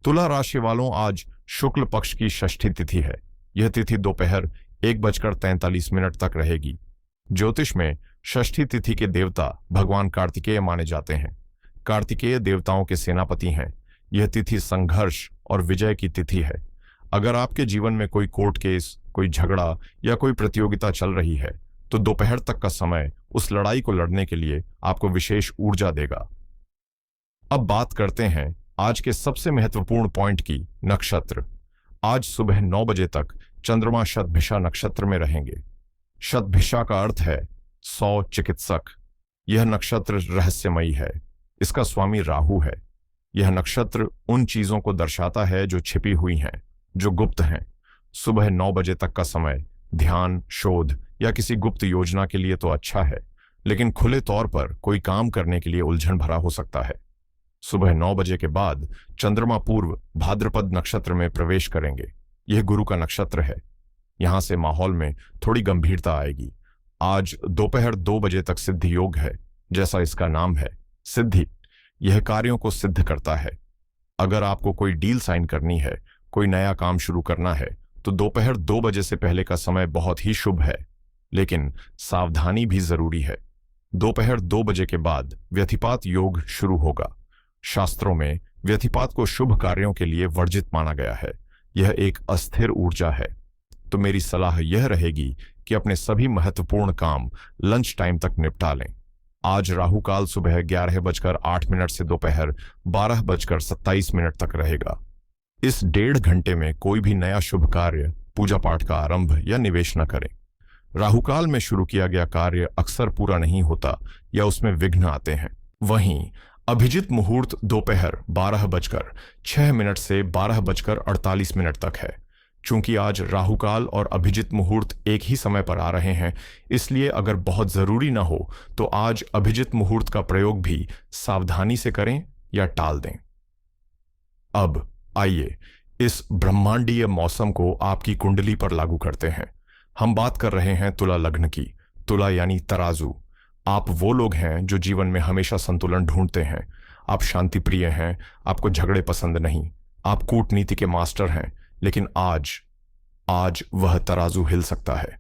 तुला राशि वालों, आज शुक्ल पक्ष की षष्ठी तिथि है। यह तिथि दोपहर 1:43 तक रहेगी। ज्योतिष में षष्ठी तिथि के देवता भगवान कार्तिकेय माने जाते हैं। कार्तिकेय देवताओं के सेनापति हैं। यह तिथि संघर्ष और विजय की तिथि है। अगर आपके जीवन में कोई कोर्ट केस, कोई झगड़ा या कोई प्रतियोगिता चल रही है तो दोपहर तक का समय उस लड़ाई को लड़ने के लिए आपको विशेष ऊर्जा देगा। अब बात करते हैं आज के सबसे महत्वपूर्ण पॉइंट की, नक्षत्र। आज सुबह 9 बजे तक चंद्रमा शतभिषा नक्षत्र में रहेंगे। शतभिषा का अर्थ है 100 चिकित्सक। यह नक्षत्र रहस्यमयी है। इसका स्वामी राहु है। यह नक्षत्र उन चीजों को दर्शाता है जो छिपी हुई हैं, जो गुप्त हैं। सुबह 9 बजे तक का समय ध्यान, शोध या किसी गुप्त योजना के लिए तो अच्छा है, लेकिन खुले तौर पर कोई काम करने के लिए उलझन भरा हो सकता है। सुबह 9 बजे के बाद चंद्रमा पूर्व भाद्रपद नक्षत्र में प्रवेश करेंगे। यह गुरु का नक्षत्र है। यहां से माहौल में थोड़ी गंभीरता आएगी। आज दोपहर 2 बजे तक सिद्धि योग है। जैसा इसका नाम है, सिद्धि, यह कार्यों को सिद्ध करता है। अगर आपको कोई डील साइन करनी है, कोई नया काम शुरू करना है, तो दोपहर 2 बजे से पहले का समय बहुत ही शुभ है, लेकिन सावधानी भी जरूरी है। दोपहर 2 बजे के बाद व्यतिपात योग शुरू होगा। शास्त्रों में व्यतिपात को शुभ कार्यों के लिए वर्जित माना गया है। यह एक अस्थिर ऊर्जा है। तो मेरी सलाह यह रहेगी कि अपने सभी महत्वपूर्ण काम लंच टाइम तक निपटा लें। आज राहुकाल सुबह 11:08 से दोपहर 12:27 तक रहेगा। इस 1.5 घंटे में कोई भी नया शुभ कार्य, पूजा पाठ का आरंभ या निवेश न करें। राहुकाल में शुरू किया गया कार्य अक्सर पूरा नहीं होता या उसमें विघ्न आते हैं। वहीं अभिजित मुहूर्त दोपहर 12:06 से 12:48 तक है। चूंकि आज राहुकाल और अभिजित मुहूर्त एक ही समय पर आ रहे हैं, इसलिए अगर बहुत जरूरी ना हो तो आज अभिजित मुहूर्त का प्रयोग भी सावधानी से करें या टाल दें। अब आइए इस ब्रह्मांडीय मौसम को आपकी कुंडली पर लागू करते हैं। हम बात कर रहे हैं तुला लग्न की। तुला यानी तराजू। आप वो लोग हैं जो जीवन में हमेशा संतुलन ढूंढते हैं। आप शांति प्रिय हैं, आपको झगड़े पसंद नहीं, आप कूटनीति के मास्टर हैं। लेकिन आज वह तराजू हिल सकता है।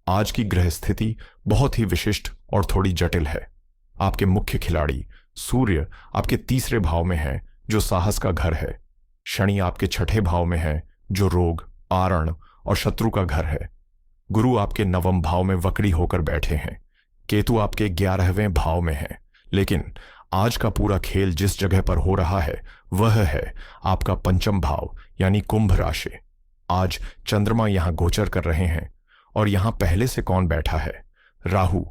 आज की ग्रह स्थिति बहुत ही विशिष्ट और थोड़ी जटिल है। आपके मुख्य खिलाड़ी सूर्य आपके 3रे भाव में है, जो साहस का घर है। शनि आपके 6ठे भाव में है, जो रोग, आरण और शत्रु का घर है। गुरु आपके 9वें भाव में वक्री होकर बैठे हैं। केतु आपके 11वें भाव में है। लेकिन आज का पूरा खेल जिस जगह पर हो रहा है वह है आपका 5म भाव यानी कुंभ राशि। आज चंद्रमा यहां गोचर कर रहे हैं और यहां पहले से कौन बैठा है? राहु।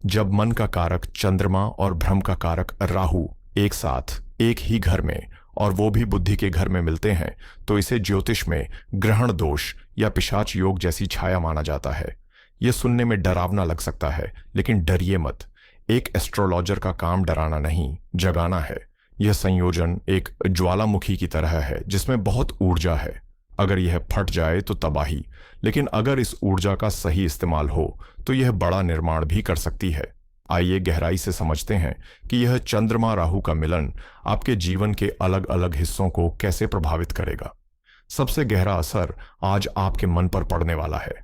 जब मन का कारक चंद्रमा और भ्रम का कारक राहु एक साथ एक ही घर में, और वो भी बुद्धि के घर में मिलते हैं, तो इसे ज्योतिष में ग्रहण दोष या पिशाच योग जैसी छाया माना जाता है। यह सुनने में डरावना लग सकता है, लेकिन डरिए मत। एक एस्ट्रोलॉजर का काम डराना नहीं, जगाना है। यह संयोजन एक ज्वालामुखी की तरह है जिसमें बहुत ऊर्जा है। अगर यह फट जाए तो तबाही, लेकिन अगर इस ऊर्जा का सही इस्तेमाल हो तो यह बड़ा निर्माण भी कर सकती है। आइए गहराई से समझते हैं कि यह चंद्रमा राहु का मिलन आपके जीवन के अलग अलग हिस्सों को कैसे प्रभावित करेगा। सबसे गहरा असर आज आपके मन पर पड़ने वाला है।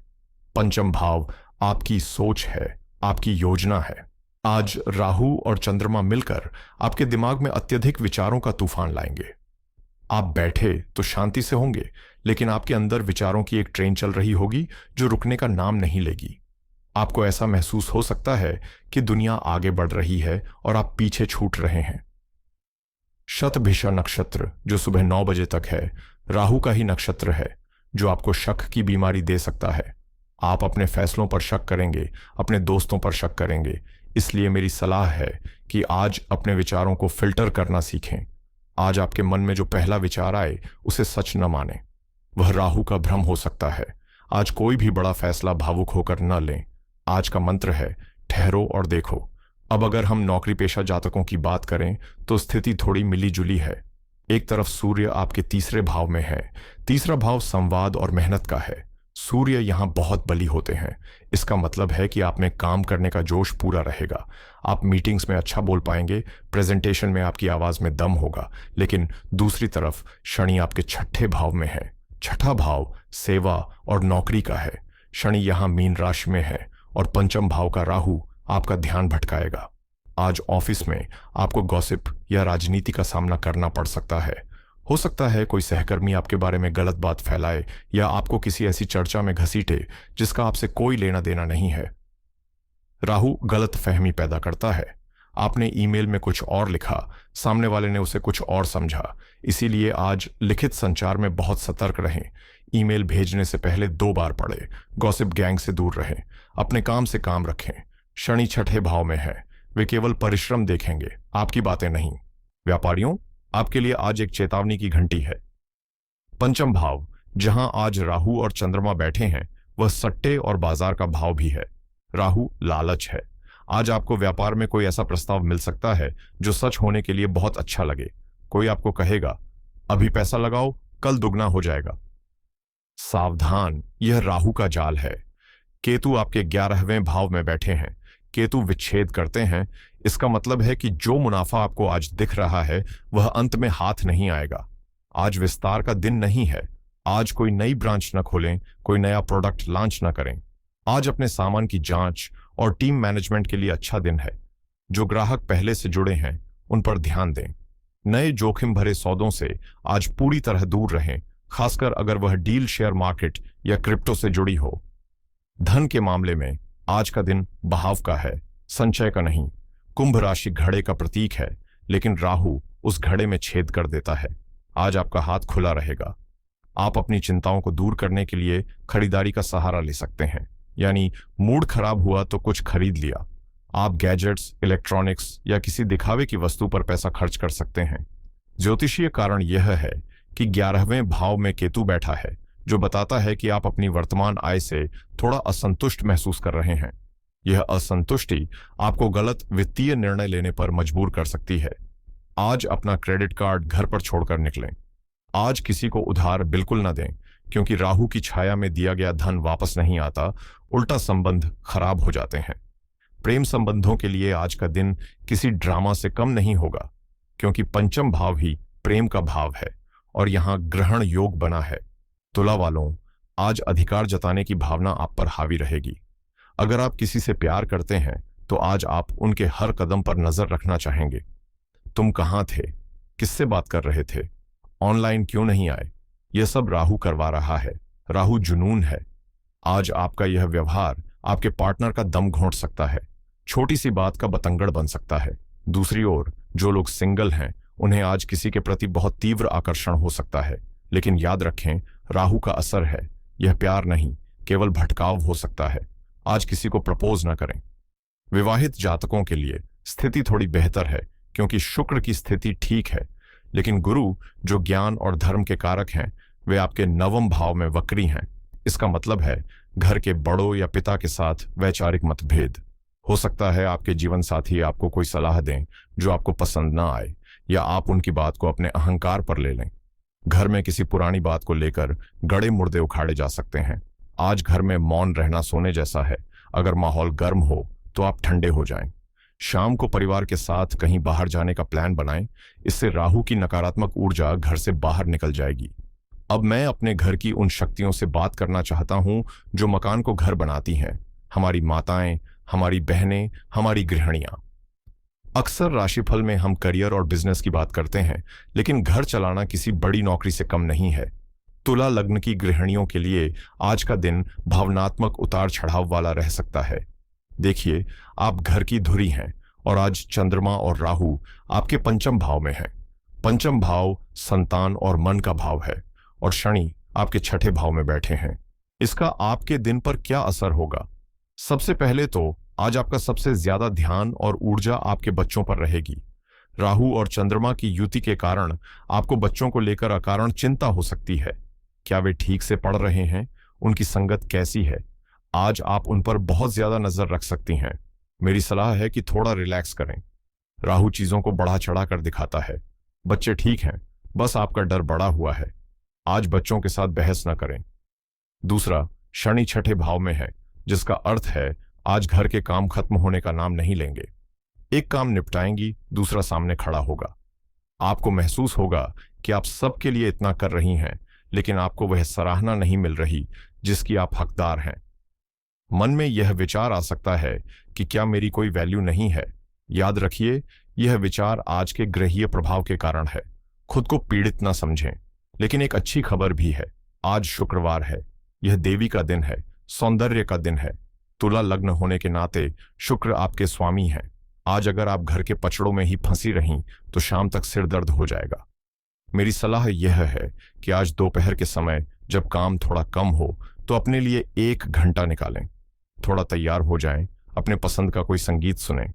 5म भाव आपकी सोच है, आपकी योजना है। आज राहु और चंद्रमा मिलकर आपके दिमाग में अत्यधिक विचारों का तूफान लाएंगे। आप बैठे तो शांति से होंगे, लेकिन आपके अंदर विचारों की एक ट्रेन चल रही होगी जो रुकने का नाम नहीं लेगी। आपको ऐसा महसूस हो सकता है कि दुनिया आगे बढ़ रही है और आप पीछे छूट रहे हैं। शतभिषा नक्षत्र जो सुबह 9 बजे तक है, राहु का ही नक्षत्र है, जो आपको शक की बीमारी दे सकता है। आप अपने फैसलों पर शक करेंगे, अपने दोस्तों पर शक करेंगे। इसलिए मेरी सलाह है कि आज अपने विचारों को फिल्टर करना सीखें। आज आपके मन में जो पहला विचार आए उसे सच न माने। वह राहु का भ्रम हो सकता है। आज कोई भी बड़ा फैसला भावुक होकर न लें। आज का मंत्र है ठहरो और देखो। अब अगर हम नौकरी पेशा जातकों की बात करें तो स्थिति थोड़ी मिली जुली है। एक तरफ सूर्य आपके 3रे भाव में है। 3रा भाव संवाद और मेहनत का है। सूर्य यहाँ बहुत बली होते हैं। इसका मतलब है कि आप में काम करने का जोश पूरा रहेगा। आप मीटिंग्स में अच्छा बोल पाएंगे, प्रेजेंटेशन में आपकी आवाज में दम होगा। लेकिन दूसरी तरफ शनि आपके छठे भाव में है। छठा भाव सेवा और नौकरी का है। शनि यहाँ मीन राशि में है और पंचम भाव का राहु आपका ध्यान भटकाएगा। आज ऑफिस में आपको गॉसिप या राजनीति का सामना करना पड़ सकता है। हो सकता है कोई सहकर्मी आपके बारे में गलत बात फैलाए या आपको किसी ऐसी चर्चा में घसीटे जिसका आपसे कोई लेना देना नहीं है। राहु गलत फहमी पैदा करता है। आपने ईमेल में कुछ और लिखा, सामने वाले ने उसे कुछ और समझा। इसीलिए आज लिखित संचार में बहुत सतर्क रहें। ईमेल भेजने से पहले 2 बार पढ़ें। गॉसिप गैंग से दूर रहें। अपने काम से काम रखें। शनि छठे भाव में है। वे केवल परिश्रम देखेंगे, आपकी बातें नहीं। व्यापारियों, आपके लिए आज एक चेतावनी की घंटी है। पंचम भाव, जहां आज राहु और चंद्रमा बैठे हैं, वह सट्टे और बाजार का भाव भी है। राहु लालच है। आज आपको व्यापार में कोई ऐसा प्रस्ताव मिल सकता है जो सच होने के लिए बहुत अच्छा लगे। कोई आपको कहेगा, अभी पैसा लगाओ, कल दुगना हो जाएगा। सावधान, यह राहु का जाल है। केतु आपके 11वें भाव में बैठे हैं। केतु विच्छेद करते हैं। इसका मतलब है कि जो मुनाफा आपको आज दिख रहा है वह अंत में हाथ नहीं आएगा। आज विस्तार का दिन नहीं है। आज कोई नई ब्रांच न खोलें, कोई नया प्रोडक्ट लॉन्च न करें। आज अपने सामान की जांच और टीम मैनेजमेंट के लिए अच्छा दिन है। जो ग्राहक पहले से जुड़े हैं उन पर ध्यान दें। नए जोखिम भरे सौदों से आज पूरी तरह दूर रहें, खासकर अगर वह डील शेयर मार्केट या क्रिप्टो से जुड़ी हो। धन के मामले में आज का दिन बहाव का है, संचय का नहीं। कुंभ राशि घड़े का प्रतीक है, लेकिन राहु उस घड़े में छेद कर देता है। आज आपका हाथ खुला रहेगा। आप अपनी चिंताओं को दूर करने के लिए खरीदारी का सहारा ले सकते हैं। यानी मूड खराब हुआ तो कुछ खरीद लिया। आप गैजेट्स, इलेक्ट्रॉनिक्स या किसी दिखावे की वस्तु पर पैसा खर्च कर सकते हैं। ज्योतिषीय कारण यह है कि 11वें भाव में केतु बैठा है, जो बताता है कि आप अपनी वर्तमान आय से थोड़ा असंतुष्ट महसूस कर रहे हैं। यह असंतुष्टि आपको गलत वित्तीय निर्णय लेने पर मजबूर कर सकती है। आज अपना क्रेडिट कार्ड घर पर छोड़कर निकलें। आज किसी को उधार बिल्कुल न दें, क्योंकि राहु की छाया में दिया गया धन वापस नहीं आता, उल्टा संबंध खराब हो जाते हैं। प्रेम संबंधों के लिए आज का दिन किसी ड्रामा से कम नहीं होगा, क्योंकि पंचम भाव ही प्रेम का भाव है और यहां ग्रहण योग बना है। तुला वालों, आज अधिकार जताने की भावना आप पर हावी रहेगी। अगर आप किसी से प्यार करते हैं तो आज आप उनके हर कदम पर नजर रखना चाहेंगे। तुम कहां थे? किससे बात कर रहे थे? ऑनलाइन क्यों नहीं आए? यह सब राहु करवा रहा है। राहु जुनून है। आज आपका यह व्यवहार आपके पार्टनर का दम घोंट सकता है, छोटी सी बात का बतंगड़ बन सकता है। दूसरी ओर जो लोग सिंगल हैं उन्हें आज किसी के प्रति बहुत तीव्र आकर्षण हो सकता है, लेकिन याद रखें, राहु का असर है। यह प्यार नहीं, केवल भटकाव हो सकता है। आज किसी को प्रपोज न करें। विवाहित जातकों के लिए स्थिति थोड़ी बेहतर है, क्योंकि शुक्र की स्थिति ठीक है, लेकिन गुरु जो ज्ञान और धर्म के कारक हैं वे आपके 9वें भाव में वक्री हैं। इसका मतलब है घर के बड़ों या पिता के साथ वैचारिक मतभेद हो सकता है। आपके जीवन साथी आपको कोई सलाह दें जो आपको पसंद ना आए, या आप उनकी बात को अपने अहंकार पर ले लें। घर में किसी पुरानी बात को लेकर गड़े मुर्दे उखाड़े जा सकते हैं। आज घर में मौन रहना सोने जैसा है। अगर माहौल गर्म हो तो आप ठंडे हो जाएं। शाम को परिवार के साथ कहीं बाहर जाने का प्लान बनाएं। इससे राहु की नकारात्मक ऊर्जा घर से बाहर निकल जाएगी। अब मैं अपने घर की उन शक्तियों से बात करना चाहता हूं जो मकान को घर बनाती हैं। हमारी माताएं, हमारी बहनें, हमारी गृहिणियां। अक्सर राशिफल में हम करियर और बिजनेस की बात करते हैं, लेकिन घर चलाना किसी बड़ी नौकरी से कम नहीं है। तुला लग्न की गृहिणियों के लिए आज का दिन भावनात्मक उतार चढ़ाव वाला रह सकता है। देखिए, आप घर की धुरी हैं और आज चंद्रमा और राहु आपके पंचम भाव में हैं। पंचम भाव संतान और मन का भाव है और शनि आपके छठे भाव में बैठे हैं। इसका आपके दिन पर क्या असर होगा? सबसे पहले तो आज आपका सबसे ज्यादा ध्यान और ऊर्जा आपके बच्चों पर रहेगी। राहु और चंद्रमा की युति के कारण आपको बच्चों को लेकर अकारण चिंता हो सकती है। क्या वे ठीक से पढ़ रहे हैं? उनकी संगत कैसी है? आज आप उन पर बहुत ज्यादा नजर रख सकती हैं। मेरी सलाह है कि थोड़ा रिलैक्स करें। राहु चीजों को बढ़ा चढ़ा कर दिखाता है। बच्चे ठीक हैं, बस आपका डर बढ़ा हुआ है। आज बच्चों के साथ बहस न करें। दूसरा, शनि छठे भाव में है, जिसका अर्थ है आज घर के काम खत्म होने का नाम नहीं लेंगे। एक काम निपटाएंगी, दूसरा सामने खड़ा होगा। आपको महसूस होगा कि आप सबके लिए इतना कर रही हैं, लेकिन आपको वह सराहना नहीं मिल रही जिसकी आप हकदार हैं। मन में यह विचार आ सकता है कि क्या मेरी कोई वैल्यू नहीं है। याद रखिए, यह विचार आज के ग्रहीय प्रभाव के कारण है। खुद को पीड़ित न समझें। लेकिन एक अच्छी खबर भी है, आज शुक्रवार है। यह देवी का दिन है, सौंदर्य का दिन है। तुला लग्न होने के नाते शुक्र आपके स्वामी हैं। आज अगर आप घर के पचड़ों में ही फंसी रहीं तो शाम तक सिर दर्द हो जाएगा। मेरी सलाह यह है कि आज दोपहर के समय जब काम थोड़ा कम हो तो अपने लिए 1 घंटा निकालें। थोड़ा तैयार हो जाएं, अपने पसंद का कोई संगीत सुनें।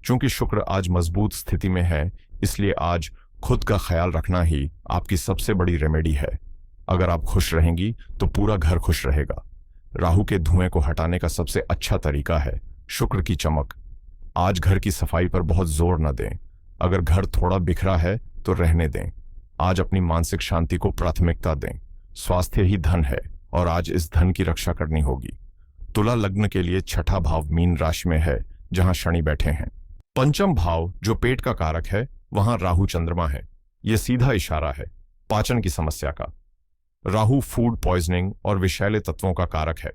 चूंकि शुक्र आज मजबूत स्थिति में है, इसलिए आज खुद का ख्याल रखना ही आपकी सबसे बड़ी रेमेडी है। अगर आप खुश रहेंगी तो पूरा घर खुश रहेगा। राहु के धुएं को हटाने का सबसे अच्छा तरीका है शुक्र की चमक। आज घर की सफाई पर बहुत जोर न दें। अगर घर थोड़ा बिखरा है तो रहने दें। आज अपनी मानसिक शांति को प्राथमिकता दें। स्वास्थ्य ही धन है और आज इस धन की रक्षा करनी होगी। तुला लग्न के लिए छठा भाव मीन राशि में है, जहां शनि बैठे हैं। पंचम भाव जो पेट का कारक है, वहां राहु चंद्रमा है। यह सीधा इशारा है पाचन की समस्या का। राहु फूड पॉइजनिंग और विषैले तत्वों का कारक है।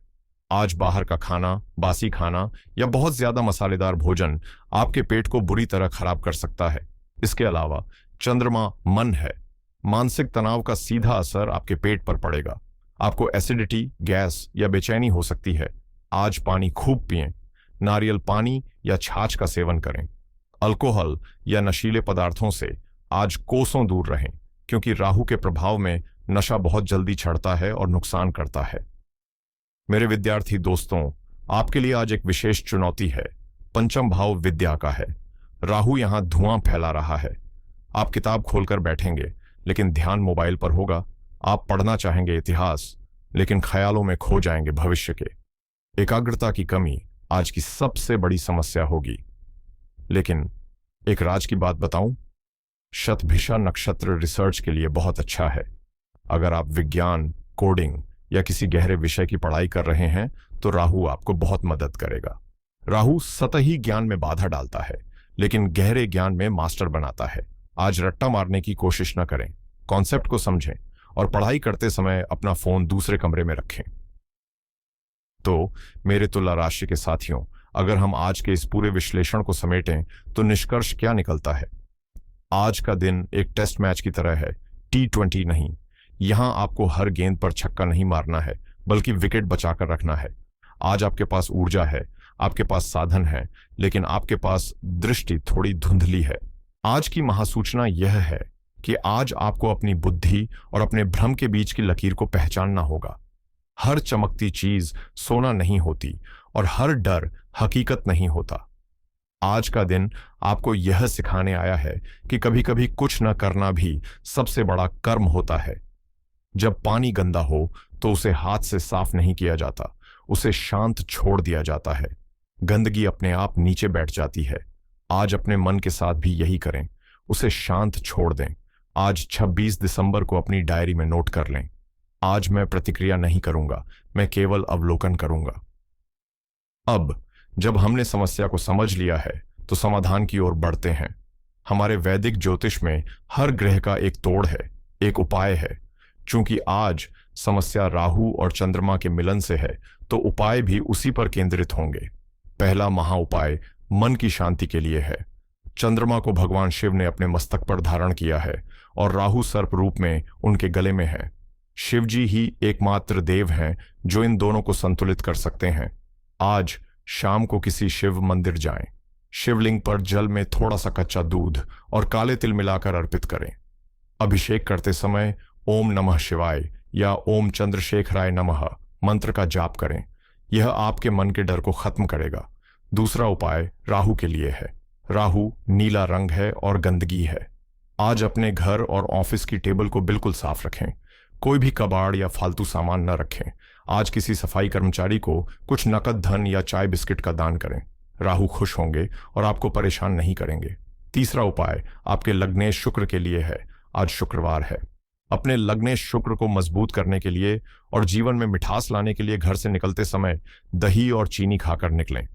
आज बाहर का खाना, बासी खाना या बहुत ज्यादा मसालेदार भोजन आपके पेट को बुरी तरह खराब कर सकता है। इसके अलावा चंद्रमा मन है। मानसिक तनाव का सीधा असर आपके पेट पर पड़ेगा। आपको एसिडिटी, गैस या बेचैनी हो सकती है। आज पानी खूब पिएं। नारियल पानी या छाछ का सेवन करें। अल्कोहल या नशीले पदार्थों से आज कोसों दूर रहें, क्योंकि राहु के प्रभाव में नशा बहुत जल्दी चढ़ता है और नुकसान करता है। मेरे विद्यार्थी दोस्तों, आपके लिए आज एक विशेष चुनौती है। पंचम भाव विद्या का है। राहु यहां धुआं फैला रहा है। आप किताब खोलकर बैठेंगे, लेकिन ध्यान मोबाइल पर होगा। आप पढ़ना चाहेंगे इतिहास, लेकिन ख्यालों में खो जाएंगे भविष्य के। एकाग्रता की कमी आज की सबसे बड़ी समस्या होगी। लेकिन एक राज की बात बताऊं, शतभिषा नक्षत्र रिसर्च के लिए बहुत अच्छा है। अगर आप विज्ञान, कोडिंग या किसी गहरे विषय की पढ़ाई कर रहे हैं तो राहु आपको बहुत मदद करेगा। राहु सतही ज्ञान में बाधा डालता है, लेकिन गहरे ज्ञान में मास्टर बनाता है। आज रट्टा मारने की कोशिश न करें, कॉन्सेप्ट को समझें और पढ़ाई करते समय अपना फोन दूसरे कमरे में रखें। तो मेरे तुला राशि के साथियों, अगर हम आज के इस पूरे विश्लेषण को समेटें तो निष्कर्ष क्या निकलता है? आज का दिन एक टेस्ट मैच की तरह है, T20 नहीं। यहां आपको हर गेंद पर छक्का नहीं मारना है, बल्कि विकेट बचाकर रखना है। आज आपके पास ऊर्जा है, आपके पास साधन है, लेकिन आपके पास दृष्टि थोड़ी धुंधली है। आज की महासूचना यह है कि आज आपको अपनी बुद्धि और अपने भ्रम के बीच की लकीर को पहचानना होगा। हर चमकती चीज सोना नहीं होती और हर डर हकीकत नहीं होता। आज का दिन आपको यह सिखाने आया है कि कभी कभी कुछ न करना भी सबसे बड़ा कर्म होता है। जब पानी गंदा हो तो उसे हाथ से साफ नहीं किया जाता, उसे शांत छोड़ दिया जाता है। गंदगी अपने आप नीचे बैठ जाती है। आज अपने मन के साथ भी यही करें, उसे शांत छोड़ दें। आज 26 दिसंबर को अपनी डायरी में नोट कर लें, आज मैं प्रतिक्रिया नहीं करूंगा, मैं केवल अवलोकन करूंगा। अब जब हमने समस्या को समझ लिया है तो समाधान की ओर बढ़ते हैं। हमारे वैदिक ज्योतिष में हर ग्रह का एक तोड़ है, एक उपाय है। चूंकि आज समस्या राहु और चंद्रमा के मिलन से है, तो उपाय भी उसी पर केंद्रित होंगे। पहला महाउपाय मन की शांति के लिए है। चंद्रमा को भगवान शिव ने अपने मस्तक पर धारण किया है और राहु सर्प रूप में उनके गले में है। शिव जी ही एकमात्र देव हैं जो इन दोनों को संतुलित कर सकते हैं। आज शाम को किसी शिव मंदिर जाएं, शिवलिंग पर जल में थोड़ा सा कच्चा दूध और काले तिल मिलाकर अर्पित करें। अभिषेक करते समय ओम नमः शिवाय या ओम चंद्रशेखराय नमः मंत्र का जाप करें। यह आपके मन के डर को खत्म करेगा। दूसरा उपाय राहु के लिए है। राहु नीला रंग है और गंदगी है। आज अपने घर और ऑफिस की टेबल को बिल्कुल साफ रखें। कोई भी कबाड़ या फालतू सामान न रखें। आज किसी सफाई कर्मचारी को कुछ नकद धन या चाय बिस्किट का दान करें। राहु खुश होंगे और आपको परेशान नहीं करेंगे। तीसरा उपाय आपके लग्नेश शुक्र के लिए है। आज शुक्रवार है। अपने लग्ने शुक्र को मजबूत करने के लिए और जीवन में मिठास लाने के लिए घर से निकलते समय दही और चीनी खाकर निकलें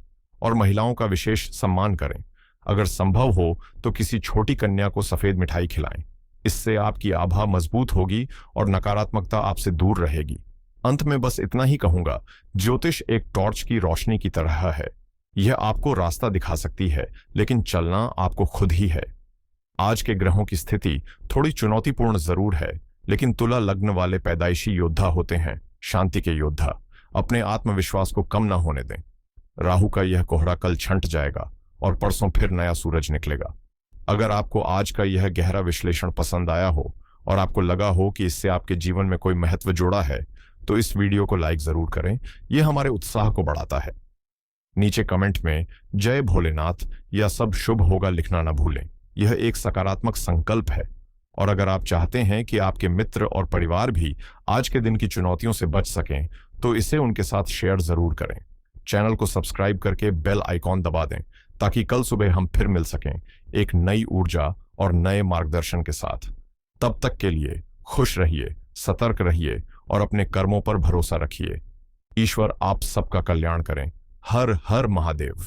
और महिलाओं का विशेष सम्मान करें। अगर संभव हो तो किसी छोटी कन्या को सफेद मिठाई खिलाएं। इससे आपकी आभा मजबूत होगी और नकारात्मकता आपसे दूर रहेगी। अंत में बस इतना ही कहूंगा, ज्योतिष एक टॉर्च की रोशनी की तरह है। यह आपको रास्ता दिखा सकती है, लेकिन चलना आपको खुद ही है। आज के ग्रहों की स्थिति थोड़ी चुनौतीपूर्ण जरूर है, लेकिन तुला लग्न वाले पैदाइशी योद्धा होते हैं, शांति के योद्धा। अपने आत्मविश्वास को कम न होने दें। राहु का यह कोहरा कल छंट जाएगा और परसों फिर नया सूरज निकलेगा। अगर आपको आज का यह गहरा विश्लेषण पसंद आया हो और आपको लगा हो कि इससे आपके जीवन में कोई महत्व जुड़ा है, तो इस वीडियो को लाइक जरूर करें। यह हमारे उत्साह को बढ़ाता है। नीचे कमेंट में जय भोलेनाथ या सब शुभ होगा लिखना न भूलें। यह एक सकारात्मक संकल्प है, और अगर आप चाहते हैं कि आपके मित्र और परिवार भी आज के दिन की चुनौतियों से बच सकें, तो इसे उनके साथ शेयर जरूर करें। चैनल को सब्सक्राइब करके बेल आइकॉन दबा दें, ताकि कल सुबह हम फिर मिल सकें एक नई ऊर्जा और नए मार्गदर्शन के साथ। तब तक के लिए खुश रहिए, सतर्क रहिए और अपने कर्मों पर भरोसा रखिए। ईश्वर आप सबका कल्याण करें। हर हर महादेव।